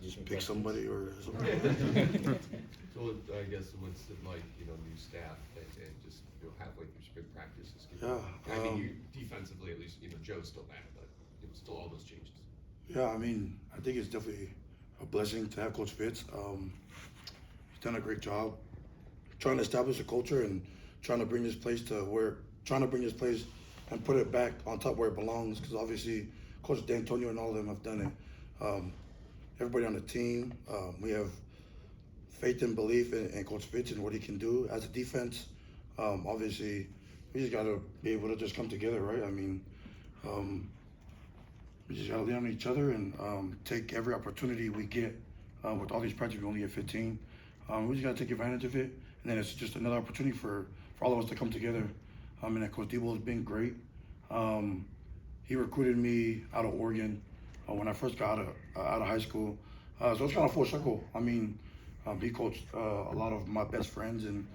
Just pick somebody or something. So I guess what's it like, new staff and just, halfway through spring practices? Yeah. I mean, you defensively, at least, Joe's still back, but still all those changes. Yeah, I mean, I think it's definitely a blessing to have Coach Fitz. He's done a great job trying to establish a culture and trying to bring this place and put it back on top where it belongs. Because obviously, Coach D'Antonio and all of them have done it. Everybody on the team, we have faith and belief in Coach Fitz and what he can do as a defense. Obviously, we just gotta be able to just come together, right? I mean, we just gotta lean on each other and take every opportunity we get. With all these practices, we only get 15. We just gotta take advantage of it, and then it's just another opportunity for all of us to come together. And Coach Debo has been great. He recruited me out of Oregon when I first got out of high school. So it's kind of full circle. I mean, he coached a lot of my best friends and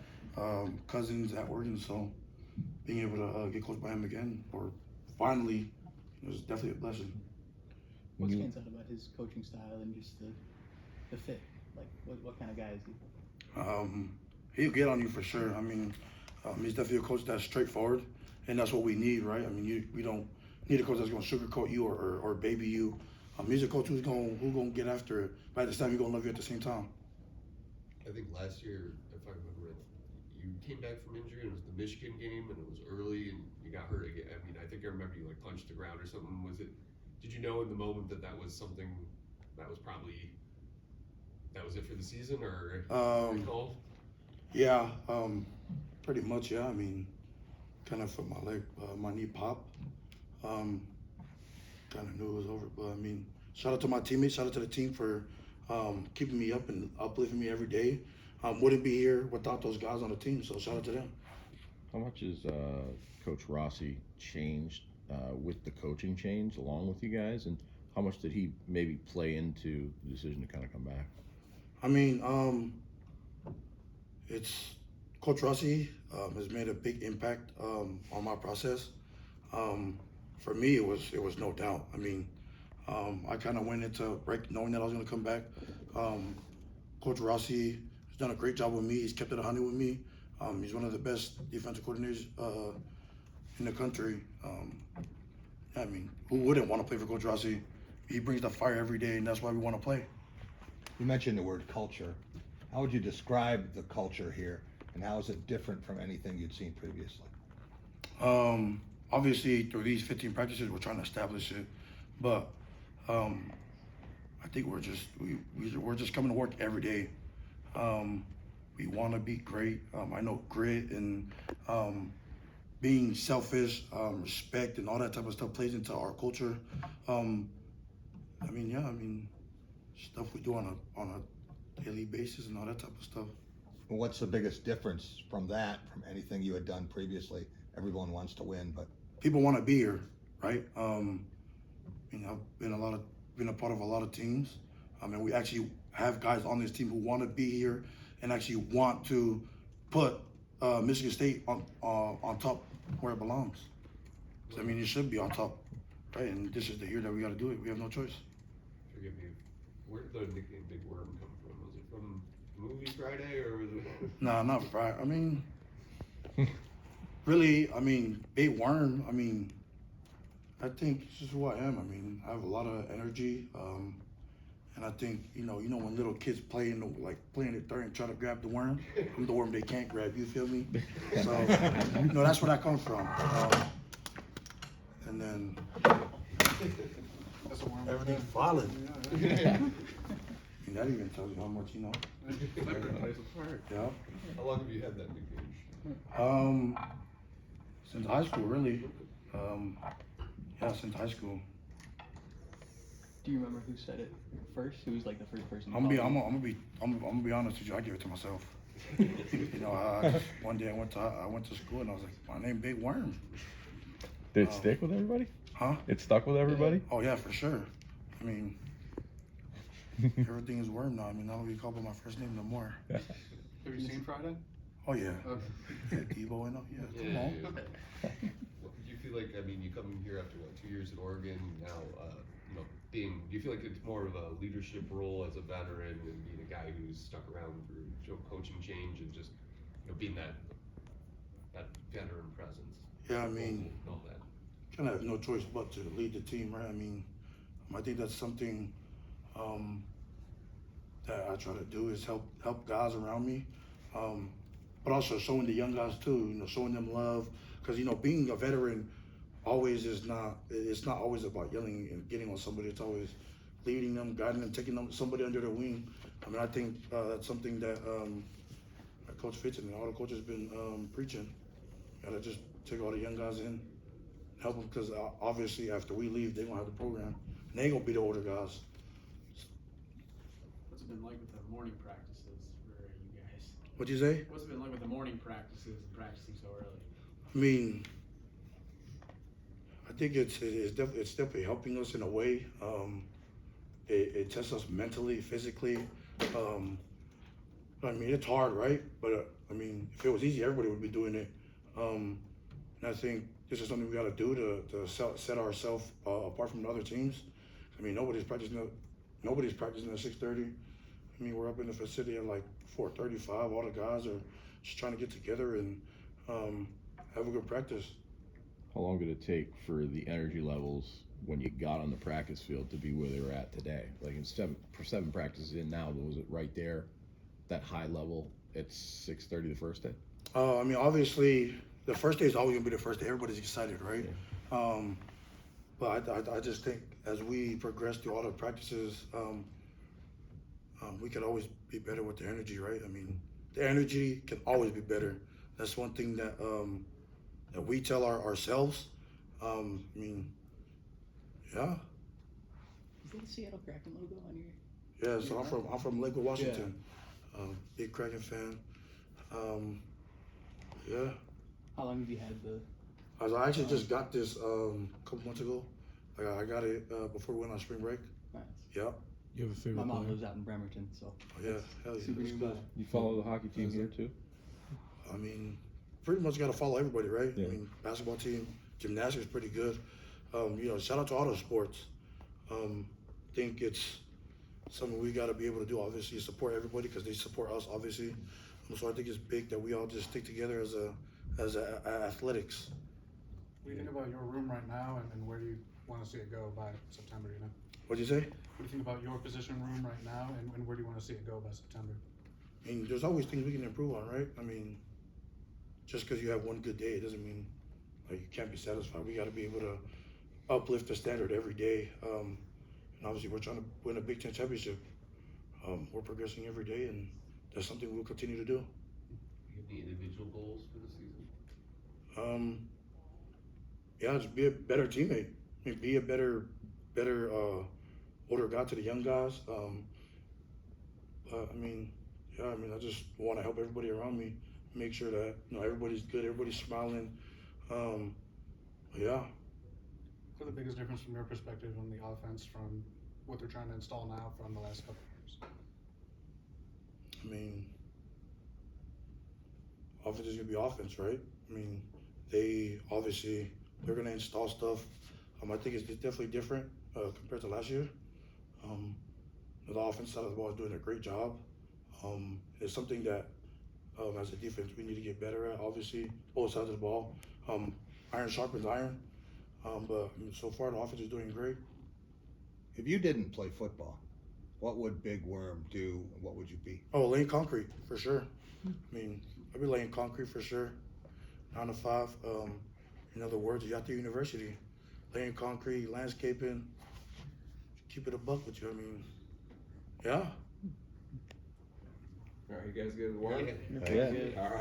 cousins at Oregon. So being able to get coached by him again, or finally, it was definitely a blessing. What stands out about his coaching style and just the fit? Like, what kind of guy is he? He'll get on you for sure. I mean, he's definitely a coach that's straightforward, and that's what we need, right? I mean, we don't need a coach that's going to sugarcoat you or baby you. He's a coach who's going to get after it. But at the same time, he's going to love you at the same time. I think last year, if I remember it, you came back from injury, and it was the Michigan game, and it was early, and you got hurt again. I mean, I think I remember you punched the ground or something. Did you know in the moment that was something that was it for the season, or recall? Yeah, pretty much. Yeah, I mean, kind of felt my leg, my knee pop. Kind of knew it was over, but I mean, shout out to my teammates, shout out to the team for keeping me up and uplifting me every day. Wouldn't be here without those guys on the team, so shout out to them. How much has Coach Rossi changed with the coaching change along with you guys, and how much did he maybe play into the decision to kind of come back? I mean, it's Coach Rossi has made a big impact on my process. For me, it was no doubt. I mean, I kind of went into break knowing that I was going to come back. Coach Rossi has done a great job with me. He's kept it 100 with me. He's one of the best defensive coordinators in the country. I mean, who wouldn't want to play for Coach Rossi? He brings the fire every day, and that's why we want to play. You mentioned the word culture. How would you describe the culture here, and how is it different from anything you'd seen previously? Obviously, through these 15 practices, we're trying to establish it, but I think we're just coming to work every day. We want to be great. I know grit and being selfish, respect, and all that type of stuff plays into our culture. I mean, stuff we do on a daily basis and all that type of stuff. And what's the biggest difference from anything you had done previously? Everyone wants to win, but people want to be here, right? I've been a part of a lot of teams. And we actually have guys on this team who want to be here and actually want to put Michigan State on top where it belongs. So, I mean, it should be on top, right? And this is the year that we got to do it. We have no choice. Forgive me. Where did the nickname Big Worm come from? Was it from the movie Friday, or was it? Nah, not Friday. I mean, really, Big Worm. I think it's just who I am. I have a lot of energy, and I think you know when little kids playing it there and try to grab the worm, I'm the worm they can't grab. You feel me? So that's where that comes from. And then everything's falling. That even tells you how much you know. Yeah. How long have you had that nickname? Since high school, really. Yeah, since high school. Do you remember who said it first? Who was the first person? I'm gonna be honest with you. I give it to myself. One day I went to school and I was like, my name Big Worm. Did it stick with everybody? Huh? It stuck with everybody? Oh yeah, for sure. Everything is Worm now. I don't be called by my first name no more. Have you seen Friday? Oh yeah. Okay. Yeah, Debo and all. Yeah, come on. What did you feel like? You come in here after 2 years at Oregon. Now, do you feel like it's more of a leadership role as a veteran and being a guy who's stuck around through coaching change and just being that veteran presence? Yeah, I mean, and all that. kind of have no choice but to lead the team, right? I mean, I think that's something that I try to do is help guys around me, but also showing the young guys too. Showing them love, because being a veteran always is not. It's not always about yelling and getting on somebody. It's always leading them, guiding them, taking somebody under their wing. I mean, I think that's something that Coach Fitz and all the coaches been preaching. Gotta just take all the young guys in, help them, because obviously after we leave, they're gonna have the program, and they ain't gonna be the older guys. What's it been like with the morning practices for you guys? What'd you say? What's it been like with the morning practices and practicing so early? I mean, I think it's definitely helping us in a way. It tests us mentally, physically. I mean, it's hard, right? But I mean, if it was easy, everybody would be doing it. And I think this is something we got to do to set ourselves apart from the other teams. I mean, nobody's practicing at 6:30. I mean, we're up in the facility at like 4:35. All the guys are just trying to get together and have a good practice. How long did it take for the energy levels when you got on the practice field to be where they were at today? Like for 7 practices in now, was it right there, that high level at 6:30 the first day? I mean, obviously, the first day is always gonna be the first day. Everybody's excited, right? Yeah. But I just think as we progress through all the practices, we could always be better with the energy, right? I mean, the energy can always be better. That's one thing that we tell ourselves. I mean, yeah. Is that a Seattle Kraken logo on your? Yeah, so I'm from Lakewood, Washington. Big Kraken fan. Yeah. How long have you had the? I actually just got this a couple months ago. I got it before we went on spring break. Nice. Yeah. You have a favorite My mom player? lives out in Bremerton, so. Oh, yeah. Hell yeah. Super That's nearby. good. You follow the hockey team here too? I mean, pretty much got to follow everybody, right? Yeah. I mean, basketball team, gymnastics is pretty good. Shout out to all the sports. Think it's something we got to be able to do. Obviously, support everybody because they support us, obviously. So I think it's big that we all just stick together as athletics. What do you think about your room right now, and where do you want to see it go by September? What'd you say? What do you think about your position room right now, and where do you want to see it go by September? I mean, there's always things we can improve on, right? I mean, just because you have one good day, it doesn't mean like you can't be satisfied. We got to be able to uplift the standard every day. And obviously, we're trying to win a Big Ten championship. We're progressing every day, and that's something we'll continue to do. Do you have any individual goals for the season? Yeah, just be a better teammate. I mean, be a better older guy to the young guys. I just want to help everybody around me, make sure that everybody's good, everybody's smiling. Yeah. What's the biggest difference from your perspective on the offense from what they're trying to install now from the last couple of years? I mean, offense is gonna be offense, right? I mean, they're gonna install stuff. I think it's definitely different compared to last year. The offense side of the ball is doing a great job. It's something that as a defense we need to get better at. Obviously, both sides of the ball. Iron sharpens iron. But so far the offense is doing great. If you didn't play football, what would Big Worm do? And what would you be? Oh, laying concrete for sure. I mean, I'd be laying concrete for sure. 9 to 5. In other words, you at the university, laying concrete, landscaping. Keep it a buck with you. I mean, yeah. All right, you guys good? Yeah. All right.